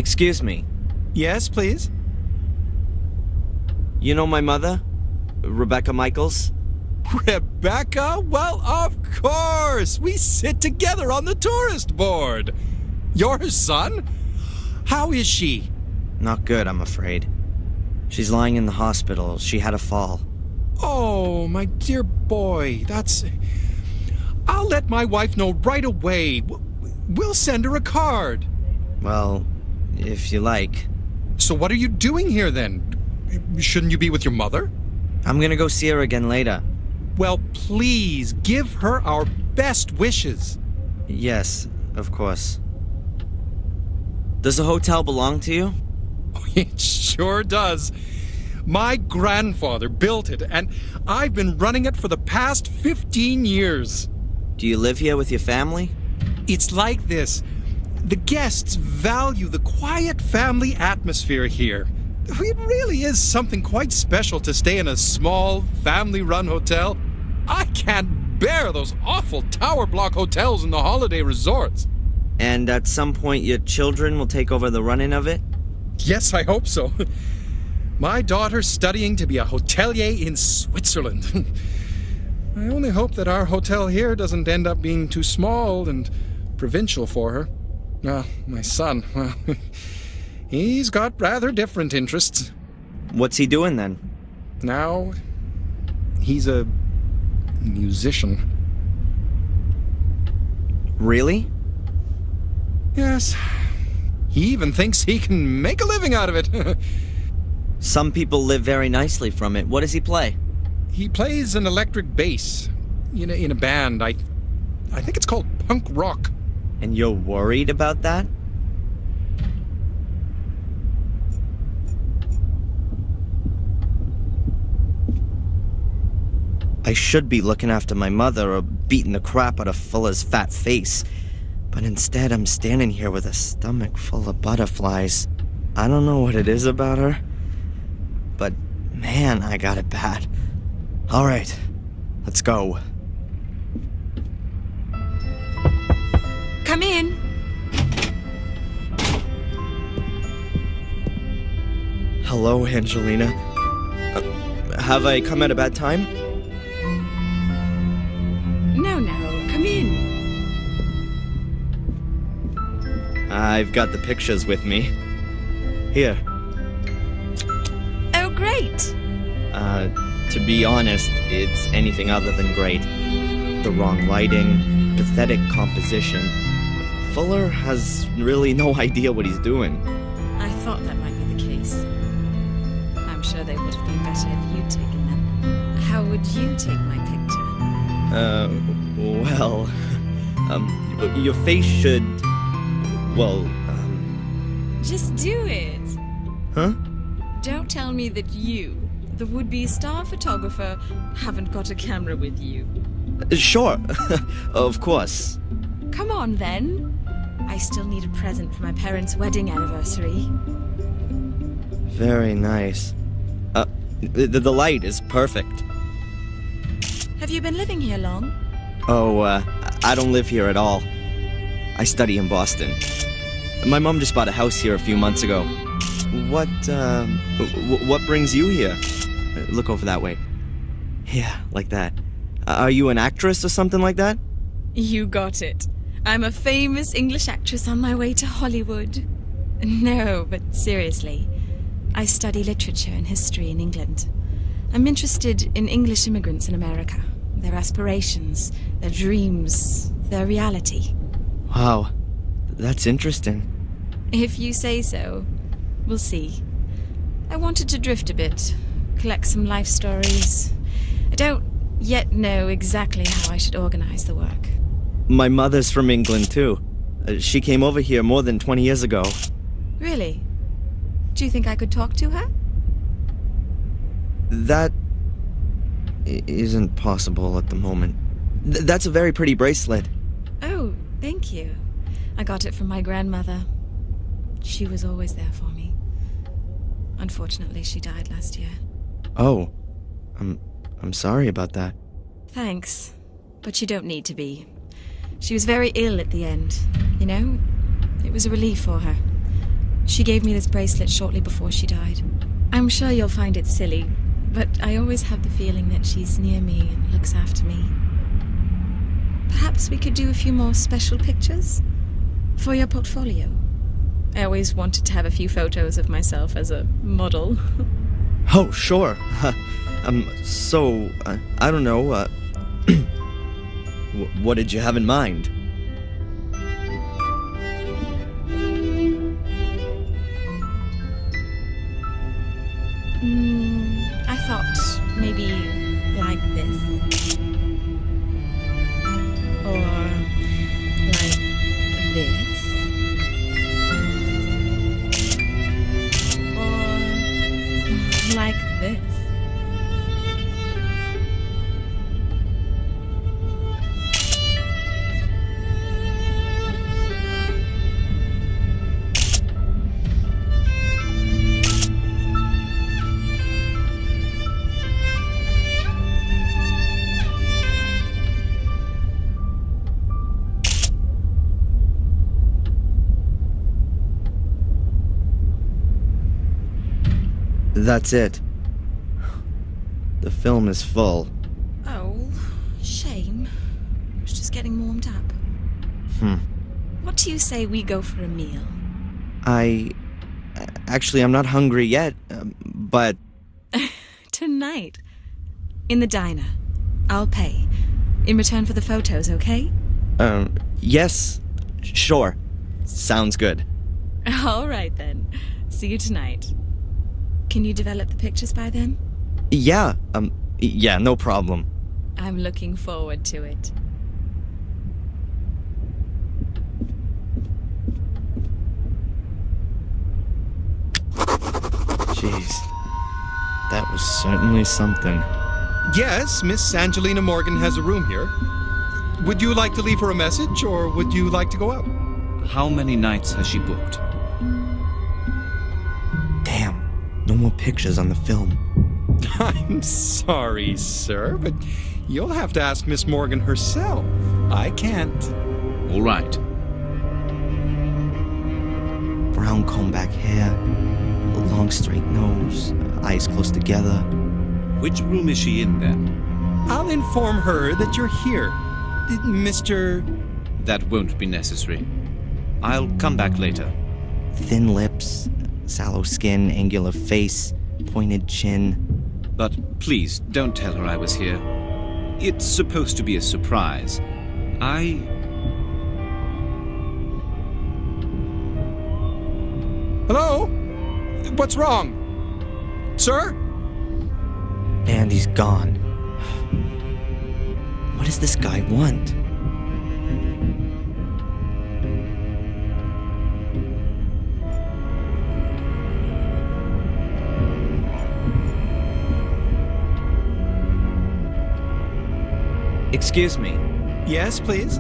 Excuse me. Yes, please? You know my mother? Rebecca Michaels? Rebecca? Well, of course! We sit together on the tourist board. You're her son? How is she? Not good, I'm afraid. She's lying in the hospital. She had a fall. Oh, my dear boy, that's... I'll let my wife know right away. We'll send her a card. Well, if you like. So what are you doing here, then? Shouldn't you be with your mother? I'm gonna go see her again later. Well, please, give her our best wishes. Yes, of course. Does the hotel belong to you? Oh, it sure does. My grandfather built it, and I've been running it for the past 15 years. Do you live here with your family? It's like this. The guests value the quiet family atmosphere here. It really is something quite special to stay in a small, family-run hotel. I can't bear those awful tower block hotels in the holiday resorts. And at some point your children will take over the running of it? Yes, I hope so. My daughter's studying to be a hotelier in Switzerland. I only hope that our hotel here doesn't end up being too small and provincial for her. My son, well, he's got rather different interests. What's he doing then? Now, he's a musician. Really? Yes. He even thinks he can make a living out of it. Some people live very nicely from it. What does he play? He plays an electric bass in a band. I think it's called punk rock. And you're worried about that? I should be looking after my mother or beating the crap out of Fuller's fat face. But instead, I'm standing here with a stomach full of butterflies. I don't know what it is about her. But, man, I got it bad. All right, let's go. Come in. Hello, Angelina. Have I come at a bad time? No, come in. I've got the pictures with me. Here. Oh, great. To be honest, it's anything other than great. The wrong lighting, pathetic composition. Fuller has really no idea what he's doing. I thought that might be the case. I'm sure they would have been better if you'd taken them. How would you take my picture? Well, your face should, Just do it. Huh? Don't tell me that you, the would-be star photographer, haven't got a camera with you. Sure, of course. Come on, then. I still need a present for my parents' wedding anniversary. Very nice. The light is perfect. Have you been living here long? Oh, I don't live here at all. I study in Boston. My mom just bought a house here a few months ago. What brings you here? Look over that way. Yeah, like that. Are you an actress or something like that? You got it. I'm a famous English actress on my way to Hollywood. No, but seriously. I study literature and history in England. I'm interested in English immigrants in America. Their aspirations, their dreams, their reality. Wow, that's interesting. If you say so, we'll see. I wanted to drift a bit, collect some life stories. I don't yet know exactly how I should organize the work. My mother's from England, too. She came over here more than 20 years ago. Really? Do you think I could talk to her? That isn't possible at the moment. That's a very pretty bracelet. Oh, thank you. I got it from my grandmother. She was always there for me. Unfortunately, she died last year. Oh, I'm sorry about that. Thanks, but you don't need to be. She was very ill at the end, you know? It was a relief for her. She gave me this bracelet shortly before she died. I'm sure you'll find it silly, but I always have the feeling that she's near me and looks after me. Perhaps we could do a few more special pictures for your portfolio. I always wanted to have a few photos of myself as a model. Oh, sure. I don't know, what did you have in mind? I thought maybe like this. Or like this. Or like this. That's it. The film is full. Oh, shame. I was just getting warmed up. What do you say we go for a meal? Actually, I'm not hungry yet, but... Tonight. In the diner. I'll pay. In return for the photos, okay? Yes. Sure. Sounds good. All right, then. See you tonight. Can you develop the pictures by then? Yeah, no problem. I'm looking forward to it. Jeez. That was certainly something. Yes, Miss Angelina Morgan has a room here. Would you like to leave her a message, or would you like to go out? How many nights has she booked? Damn. No more pictures on the film. I'm sorry, sir, but you'll have to ask Miss Morgan herself. I can't. All right. Brown comb-back hair, a long straight nose, eyes close together. Which room is she in, then? I'll inform her that you're here. Mr... That won't be necessary. I'll come back later. Thin lips, sallow skin, angular face, pointed chin. But please, don't tell her I was here. It's supposed to be a surprise. Hello? What's wrong? Sir? And he's gone. What does this guy want? Excuse me. Yes, please?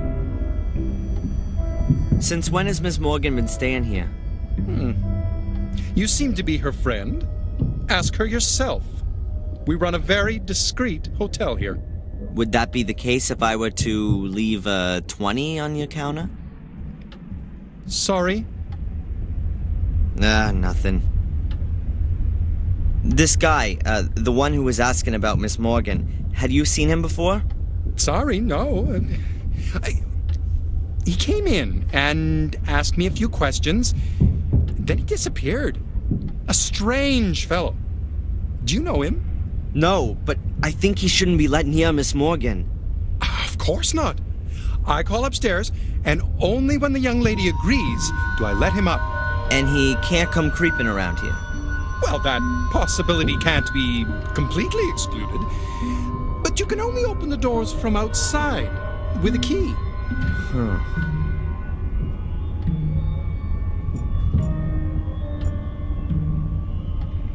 Since when has Miss Morgan been staying here? You seem to be her friend. Ask her yourself. We run a very discreet hotel here. Would that be the case if I were to leave a 20 on your counter? Sorry? Nothing. This guy, the one who was asking about Miss Morgan, had you seen him before? Sorry, no. He came in and asked me a few questions. Then he disappeared. A strange fellow. Do you know him? No, but I think he shouldn't be let near Miss Morgan. Of course not. I call upstairs, and only when the young lady agrees do I let him up. And he can't come creeping around here. Well, that possibility can't be completely excluded. But you can only open the doors from outside with a key.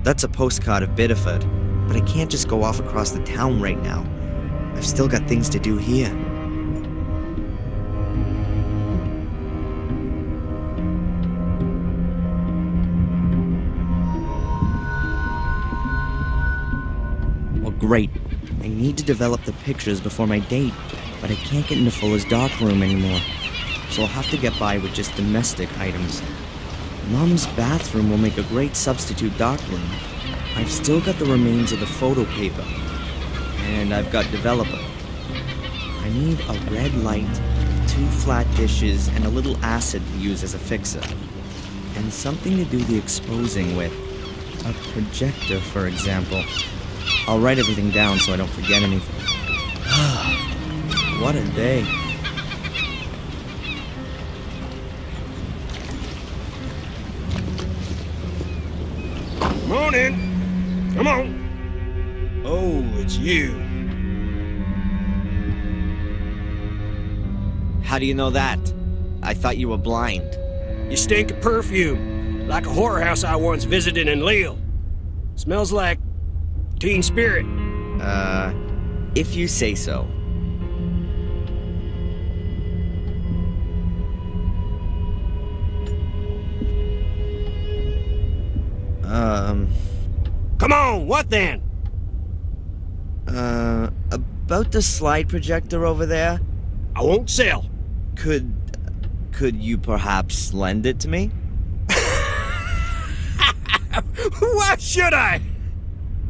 That's a postcard of Biddeford, but I can't just go off across the town right now. I've still got things to do here. Well, great. I need to develop the pictures before my date, but I can't get into Fuller's darkroom anymore, so I'll have to get by with just domestic items. Mom's bathroom will make a great substitute darkroom. I've still got the remains of the photo paper. And I've got developer. I need a red light, 2 flat dishes, and a little acid to use as a fixer. And something to do the exposing with. A projector, for example. I'll write everything down so I don't forget anything. What a day. Morning. Come on. Oh, it's you. How do you know that? I thought you were blind. You stink of perfume, like a whorehouse I once visited in Lille. Smells like teen spirit. If you say so. Come on, what then? About the slide projector over there? I won't sell. Could you perhaps lend it to me? Why should I?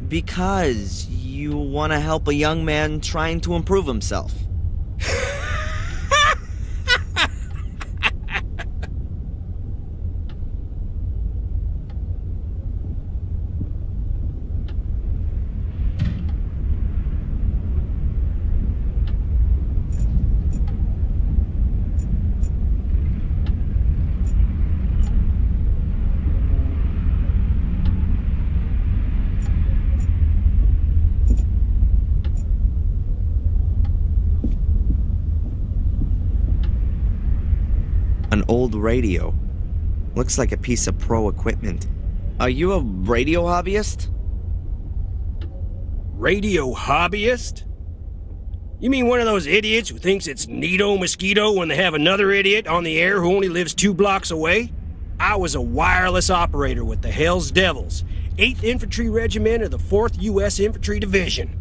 Because you want to help a young man trying to improve himself. An old radio. Looks like a piece of pro equipment. Are you a radio hobbyist? Radio hobbyist? You mean one of those idiots who thinks it's neato mosquito when they have another idiot on the air who only lives 2 blocks away? I was a wireless operator with the Hells Devils, 8th Infantry Regiment of the 4th U.S. Infantry Division.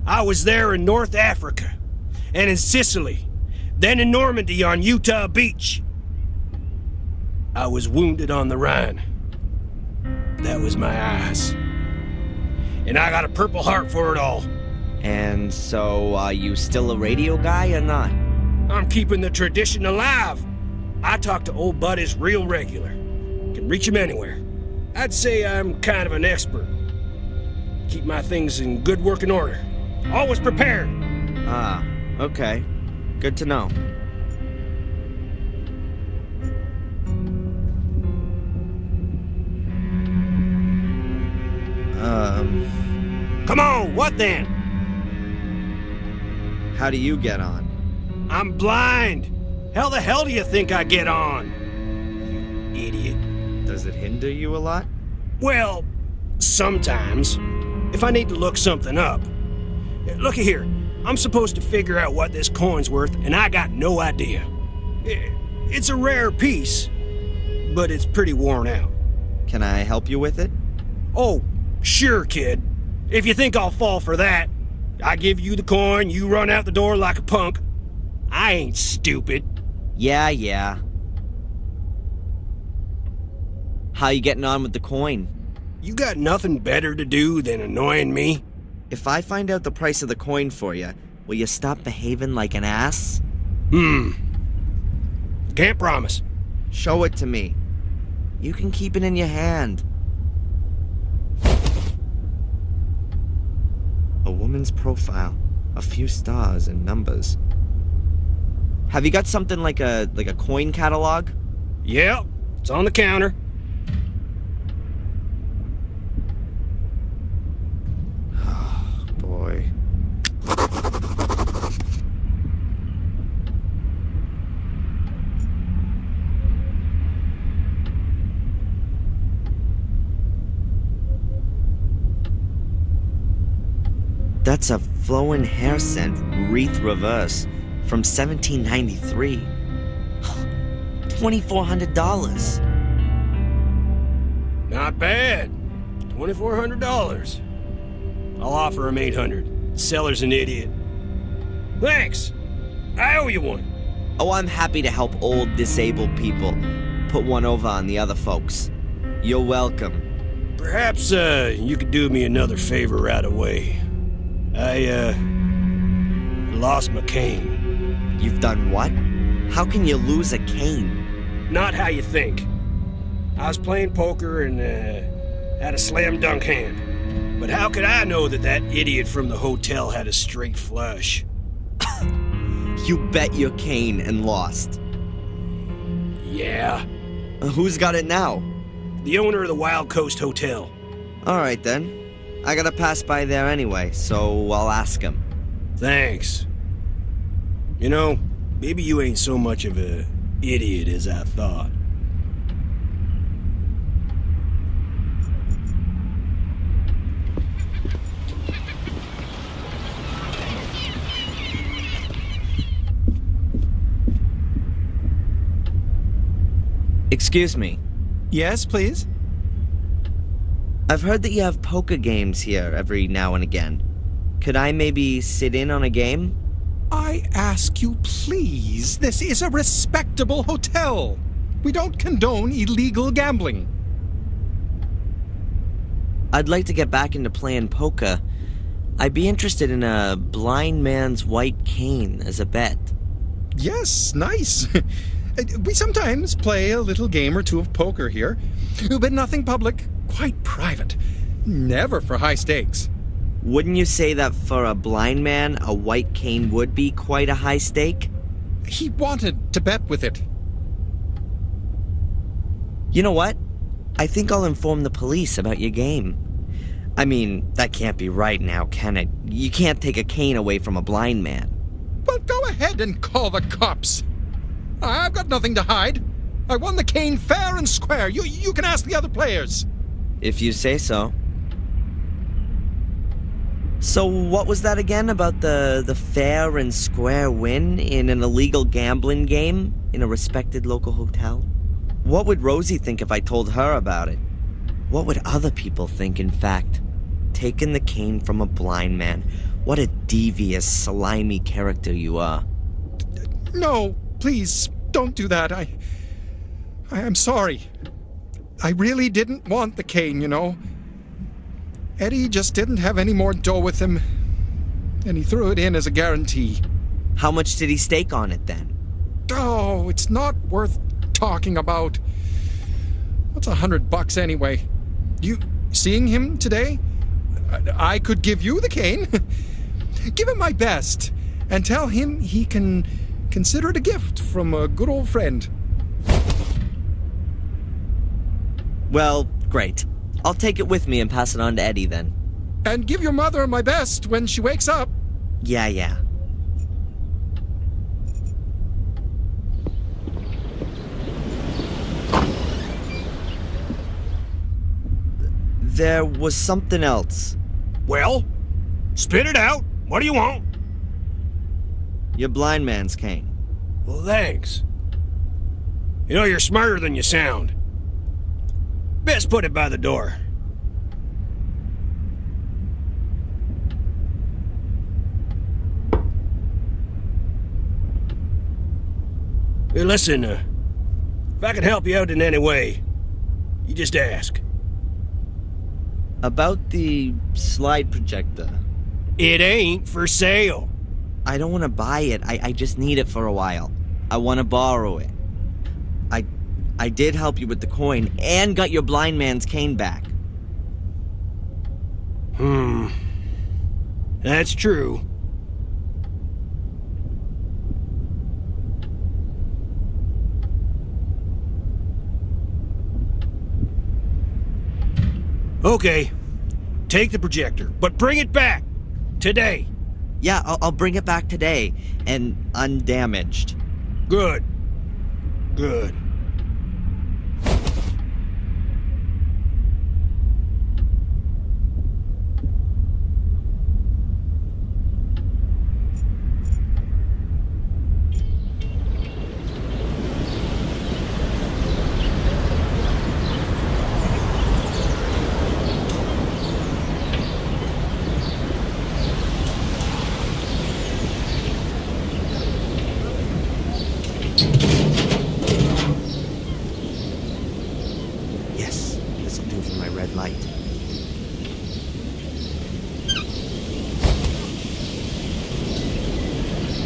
I was there in North Africa, and in Sicily, then in Normandy on Utah Beach. I was wounded on the Rhine. That was my eyes. And I got a Purple Heart for it all. And so, are you still a radio guy or not? I'm keeping the tradition alive. I talk to old buddies real regular. Can reach him anywhere. I'd say I'm kind of an expert. Keep my things in good working order. Always prepared. Ah, okay. Good to know. Come on, what then? How do you get on? I'm blind. How the hell do you think I get on? You idiot. Does it hinder you a lot? Well, sometimes. If I need to look something up. Looky here. I'm supposed to figure out what this coin's worth, and I got no idea. It's a rare piece, but it's pretty worn out. Can I help you with it? Oh, sure, kid. If you think I'll fall for that, I give you the coin, you run out the door like a punk. I ain't stupid. Yeah. How you getting on with the coin? You got nothing better to do than annoying me? If I find out the price of the coin for you, will you stop behaving like an ass? Can't promise. Show it to me. You can keep it in your hand. A woman's profile, a few stars and numbers. Have you got something like a coin catalog? Yep, it's on the counter. Oh, boy. That's a flowing hair scent, wreath reverse, from 1793. $2,400. Not bad. $2,400. I'll offer him $800. Seller's an idiot. Thanks. I owe you one. Oh, I'm happy to help old disabled people. put one over on the other folks. You're welcome. Perhaps, you could do me another favor right away. I, lost my cane. You've done what? How can you lose a cane? Not how you think. I was playing poker and, had a slam dunk hand. But how could I know that that idiot from the hotel had a straight flush? You bet your cane and lost. Yeah. Who's got it now? The owner of the Wild Coast Hotel. Alright then. I gotta pass by there anyway, so I'll ask him. Thanks. You know, maybe you ain't so much of a idiot as I thought. Excuse me. Yes, please? I've heard that you have poker games here every now and again. Could I maybe sit in on a game? I ask you, please. This is a respectable hotel. We don't condone illegal gambling. I'd like to get back into playing poker. I'd be interested in a blind man's white cane as a bet. Yes, nice. We sometimes play a little game or two of poker here, but nothing public, quite private. Never for high stakes. Wouldn't you say that for a blind man, a white cane would be quite a high stake? He wanted to bet with it. You know what? I think I'll inform the police about your game. I mean, that can't be right now, can it? You can't take a cane away from a blind man. Well, go ahead and call the cops. I've got nothing to hide. I won the cane fair and square. You can ask the other players. If you say so. So what was that again about the fair and square win in an illegal gambling game in a respected local hotel? What would Rosie think if I told her about it? What would other people think, in fact? Taking the cane from a blind man. What a devious, slimy character you are. No, please, don't do that. I am sorry. I really didn't want the cane, you know. Eddie just didn't have any more dough with him, and he threw it in as a guarantee. How much did he stake on it, then? Oh, it's not worth talking about. What's $100 anyway? You seeing him today? I could give you the cane. Give him my best, and tell him he can consider it a gift from a good old friend. Well, great. I'll take it with me and pass it on to Eddie then. And give your mother my best when she wakes up. Yeah. There was something else. Well, spit it out. What do you want? Your blind man's cane. Well, thanks. You know, you're smarter than you sound. Best put it by the door. Hey, listen, if I can help you out in any way, you just ask. About the slide projector. It ain't for sale. I don't want to buy it. I just need it for a while. I want to borrow it. I did help you with the coin and got your blind man's cane back. That's true. Okay, take the projector, but bring it back today. Yeah, I'll bring it back today, and undamaged. Good.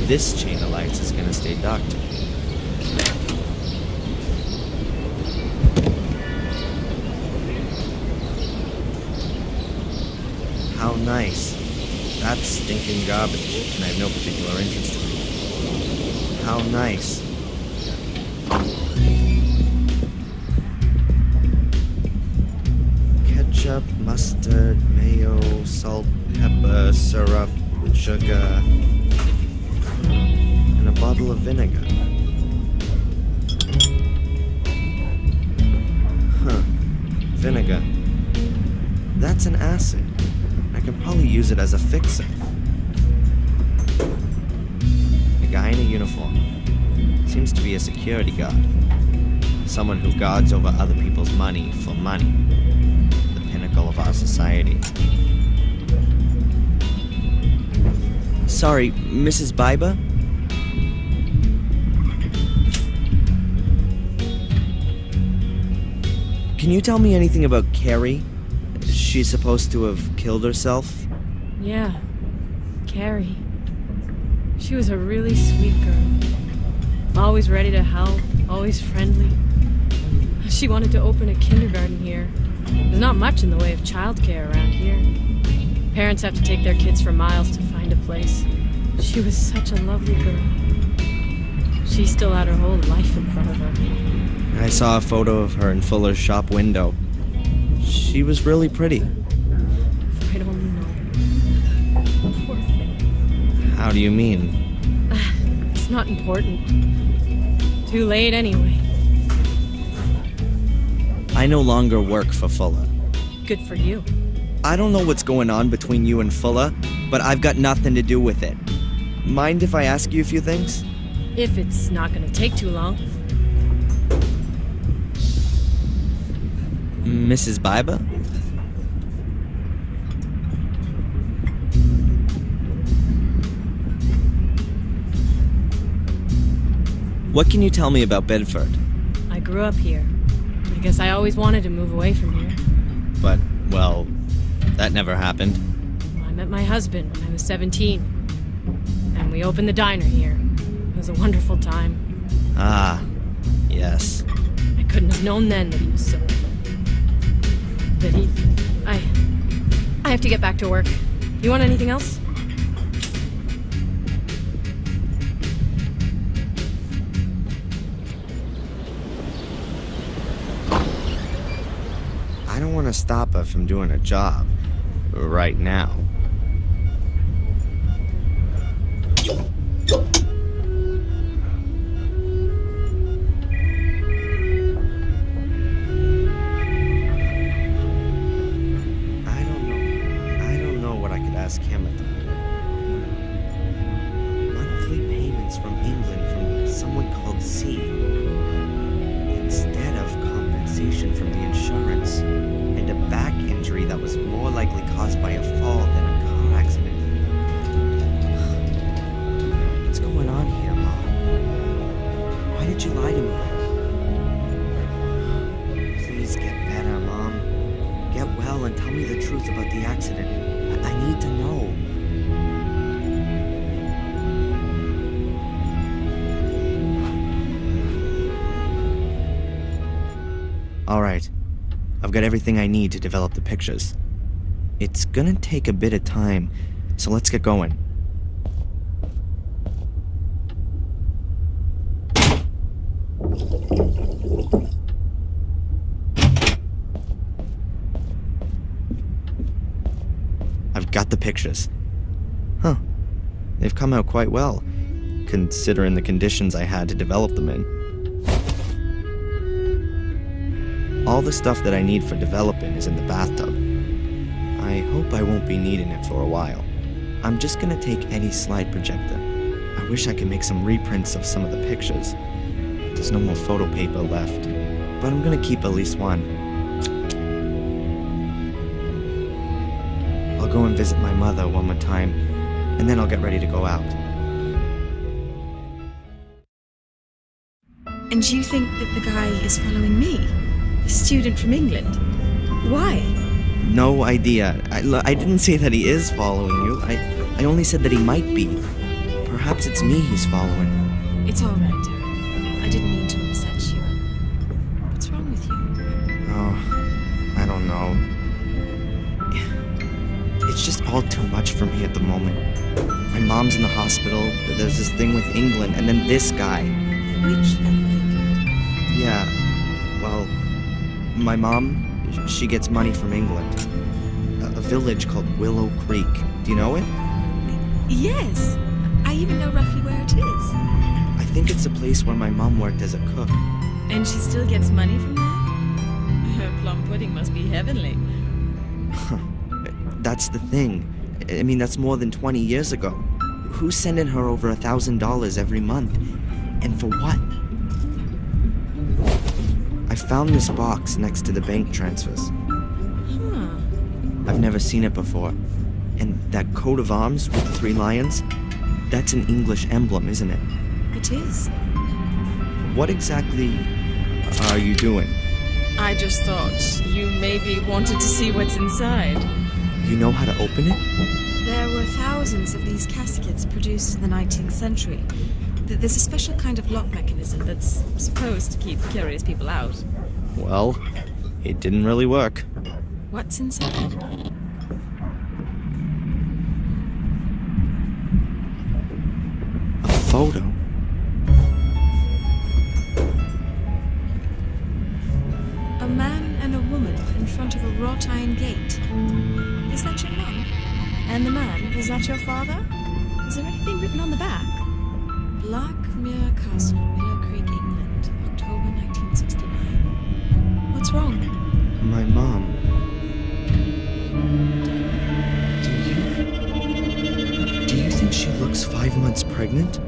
this chain of lights is gonna stay ducked. How nice. That's stinking garbage, and I have no particular interest in it. How nice. Ketchup, mustard, mayo, salt, pepper, syrup, sugar, and a bottle of vinegar. Huh. Vinegar. That's an acid. I can probably use it as a fixer. A guy in a uniform. Seems to be a security guard. Someone who guards over other people's money for money. The pinnacle of our society. Sorry, Mrs. Biber? Can you tell me anything about Carrie? She's supposed to have killed herself? Yeah, Carrie. She was a really sweet girl. Always ready to help, always friendly. She wanted to open a kindergarten here. There's not much in the way of childcare around here. Parents have to take their kids for miles to find a place. She was such a lovely girl. She still had her whole life in front of her. I saw a photo of her in Fuller's shop window. She was really pretty. If I'd only known. Poor thing. How do you mean? It's not important. Too late anyway. I no longer work for Fuller. Good for you. I don't know what's going on between you and Fuller, but I've got nothing to do with it. Mind if I ask you a few things? If it's not gonna take too long. Mrs. Biber? What can you tell me about Bedford? I grew up here. I guess I always wanted to move away from here. But, well, that never happened. I met my husband when I was 17. And we opened the diner here. It was a wonderful time. Ah, yes. I couldn't have known then that he was so... that he... I have to get back to work. You want anything else? I don't want to stop her from doing a job. Right now. I don't know what I could ask him at the moment. Monthly payments from England from someone called C. Instead of compensation from the insurance. And a back injury that was more likely caused by a fall than a car accident. What's going on here, Mom? Why did you lie to me? Please get better, Mom. Get well and tell me the truth about the accident. I need to know. All right. I've got everything I need to develop the pictures. It's gonna take a bit of time, so let's get going. I've got the pictures. Huh. They've come out quite well, considering the conditions I had to develop them in. All the stuff that I need for developing is in the bathtub. I hope I won't be needing it for a while. I'm just gonna take any slide projector. I wish I could make some reprints of some of the pictures. There's no more photo paper left, but I'm gonna keep at least one. I'll go and visit my mother one more time, and then I'll get ready to go out. And you think that the guy is following me? A student from England? Why? No idea. I didn't say that he is following you. I only said that he might be. Perhaps it's me he's following. It's all right, Darren. I didn't mean to upset you. What's wrong with you? Oh, I don't know. It's just all too much for me at the moment. My mom's in the hospital, there's this thing with England, and then this guy. Which thing with England? Yeah, well, my mom, she gets money from England. A village called Willow Creek. Do you know it? Yes. I even know roughly where it is. I think it's a place where my mom worked as a cook. And she still gets money from that? Her plum pudding must be heavenly. That's the thing. I mean, that's more than 20 years ago. Who's sending her over $1,000 every month? And for what? I found this box next to the bank transfers. Huh. I've never seen it before. And that coat of arms with the 3 lions? That's an English emblem, isn't it? It is. What exactly are you doing? I just thought you maybe wanted to see what's inside. You know how to open it? There were thousands of these caskets produced in the 19th century. There's a special kind of lock mechanism that's supposed to keep curious people out. Well, it didn't really work. What's inside? A photo. A man and a woman in front of a wrought iron gate. Is that your mum? And the man, is that your father? Is there anything written on the back? Blackmere Castle, Willow Creek, England, October 1969. What's wrong? My mom. Do you think she looks 5 months pregnant?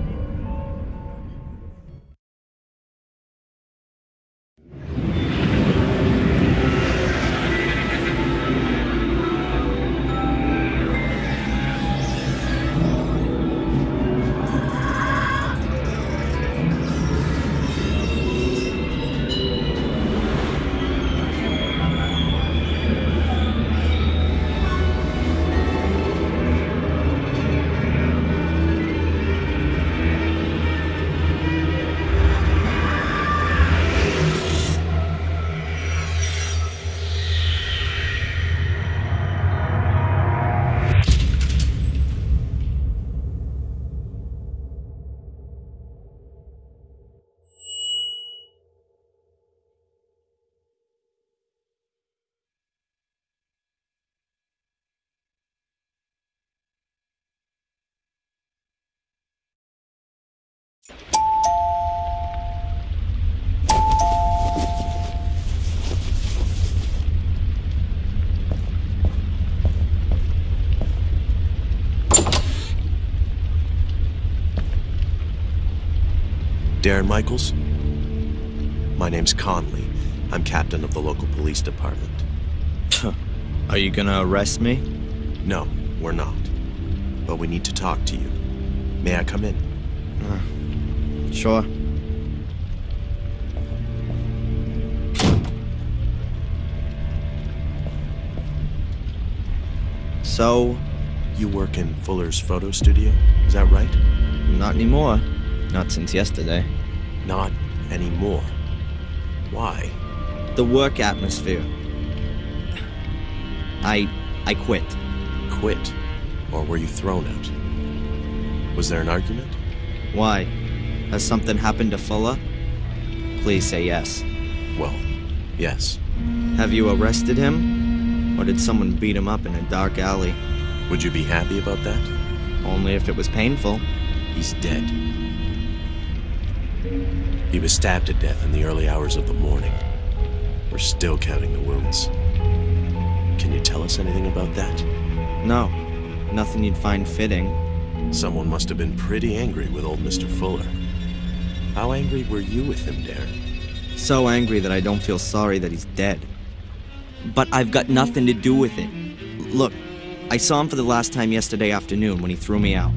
Darren Michaels? My name's Conley. I'm captain of the local police department. Are you gonna arrest me? No, we're not. But we need to talk to you. May I come in? Sure. So, You work in Fuller's photo studio, is that right? not anymore. Not since yesterday. Not anymore. Why? The work atmosphere. I quit. Quit? Or were you thrown out? Was there an argument? Why? Has something happened to Fuller? Please say yes. Well, yes. Have you arrested him? Or did someone beat him up in a dark alley? Would you be happy about that? Only if it was painful. He's dead. He was stabbed to death in the early hours of the morning. We're still counting the wounds. Can you tell us anything about that? No. Nothing you'd find fitting. Someone must have been pretty angry with old Mr. Fuller. How angry were you with him, Darren? So angry that I don't feel sorry that he's dead. But I've got nothing to do with it. Look, I saw him for the last time yesterday afternoon when he threw me out.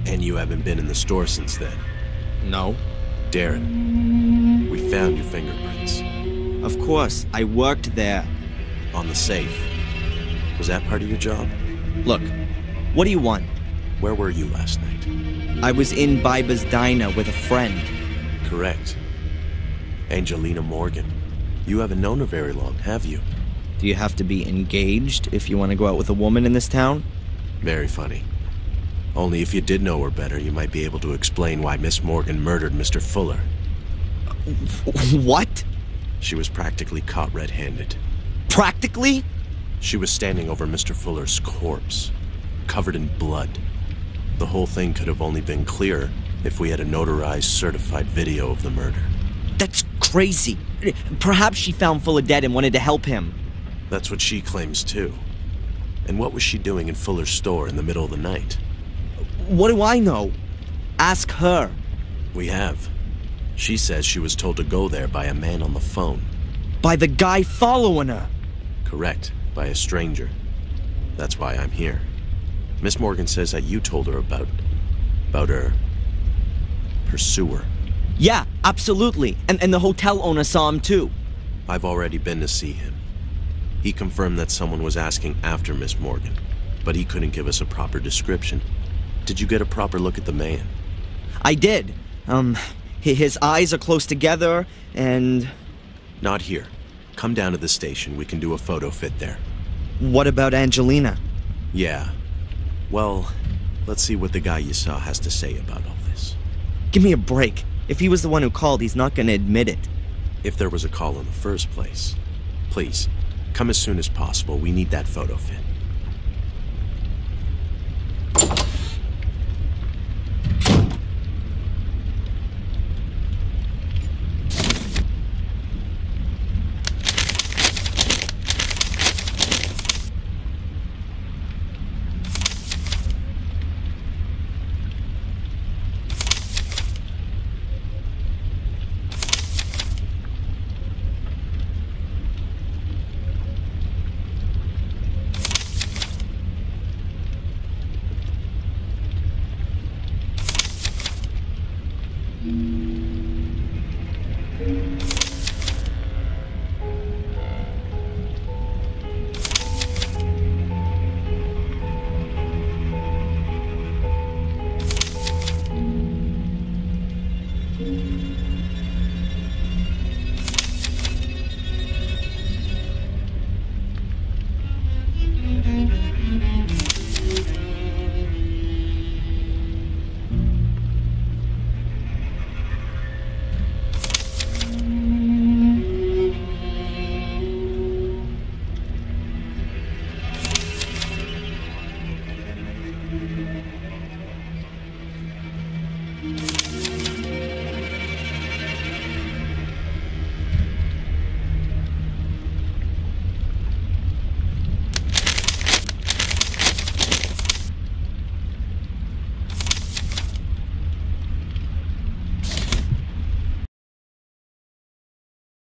And you haven't been in the store since then? No. Darren, we found your fingerprints. Of course, I worked there. On the safe. Was that part of your job? Look, what do you want? Where were you last night? I was in Biba's diner with a friend. Correct. Angelina Morgan. You haven't known her very long, have you? Do you have to be engaged if you want to go out with a woman in this town? Very funny. Only if you did know her better, you might be able to explain why Miss Morgan murdered Mr. Fuller. What? She was practically caught red-handed. Practically? She was standing over Mr. Fuller's corpse, covered in blood. The whole thing could have only been clearer if we had a notarized, certified video of the murder. That's crazy. Perhaps she found Fuller dead and wanted to help him. That's what she claims, too. And what was she doing in Fuller's store in the middle of the night? What do I know? Ask her. We have. She says she was told to go there by a man on the phone. By the guy following her. Correct, by a stranger. That's why I'm here. Miss Morgan says that you told her about her pursuer. Yeah, absolutely. And the hotel owner saw him too. I've already been to see him. He confirmed that someone was asking after Miss Morgan, but he couldn't give us a proper description. Did you get a proper look at the man? I did. His eyes are close together, and... Not here. Come down to the station. We can do a photo fit there. What about Angelina? Yeah. Well, let's see what the guy you saw has to say about all this. Give me a break. If he was the one who called, he's not going to admit it. If there was a call in the first place. Please, come as soon as possible. We need that photo fit.